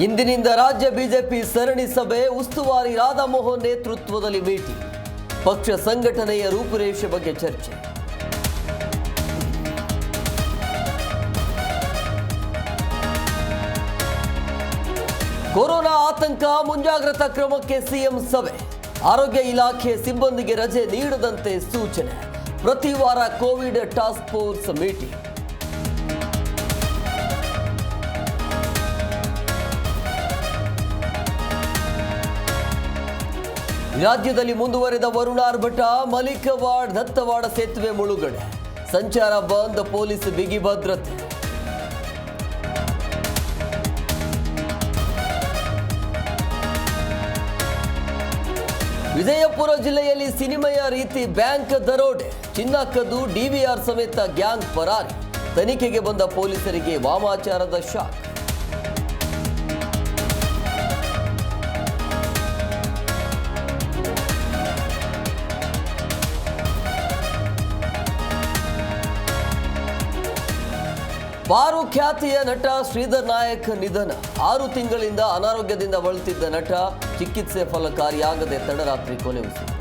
ಇಂದಿನಿಂದ ರಾಜ್ಯ ಬಿಜೆಪಿ ಸರಣಿ ಸಭೆ, ಉಸ್ತುವಾರಿ ರಾಧಾಮೋಹನ್ ನೇತೃತ್ವದಲ್ಲಿ ಮೀಟಿಂಗ್, ಪಕ್ಷ ಸಂಘಟನೆಯ ರೂಪುರೇಷೆ ಬಗ್ಗೆ ಚರ್ಚೆ. ಕೊರೋನಾ ಆತಂಕ, ಮುಂಜಾಗ್ರತಾ ಕ್ರಮಕ್ಕೆ ಸಿಎಂ ಸಭೆ, ಆರೋಗ್ಯ ಇಲಾಖೆ ಸಿಬ್ಬಂದಿಗೆ ರಜೆ ನೀಡದಂತೆ ಸೂಚನೆ, ಪ್ರತಿ ವಾರ ಕೋವಿಡ್ ಟಾಸ್ಕ್ ಫೋರ್ಸ್ ಮೀಟಿಂಗ್. ರಾಜ್ಯದಲ್ಲಿ ಮುಂದುವರೆದ ವರುಣಾರ್ಭಟ, ಮಲಿಕವಾಡ್ ದತ್ತವಾಡ ಸೇತುವೆ ಮುಳುಗಡೆ, ಸಂಚಾರ ಬಂದ್, ಪೊಲೀಸ್ ಬಿಗಿ ಭದ್ರತೆ. ವಿಜಯಪುರ ಜಿಲ್ಲೆಯಲ್ಲಿ ಸಿನಿಮೆಯ ರೀತಿ ಬ್ಯಾಂಕ್ ದರೋಡೆ, ಚಿನ್ನ ಕದ್ದು ಡಿವಿಆರ್ ಸಮೇತ ಗ್ಯಾಂಗ್ ಪರಾರಿ, ತನಿಖೆಗೆ ಬಂದ ಪೊಲೀಸರಿಗೆ ವಾಮಾಚಾರದ ಶಾಕ್. ಪಾರು ಖ್ಯಾತಿಯ ನಟ ಶ್ರೀಧರ್ ನಾಯಕ್ ನಿಧನ, 6 ತಿಂಗಳಿಂದ ಅನಾರೋಗ್ಯದಿಂದ ಬಳಲುತ್ತಿದ್ದ ನಟ ಚಿಕಿತ್ಸೆ ಫಲಕಾರಿಯಾಗದೆ ತಡರಾತ್ರಿ ಕೊನೆಯುಸಿರು.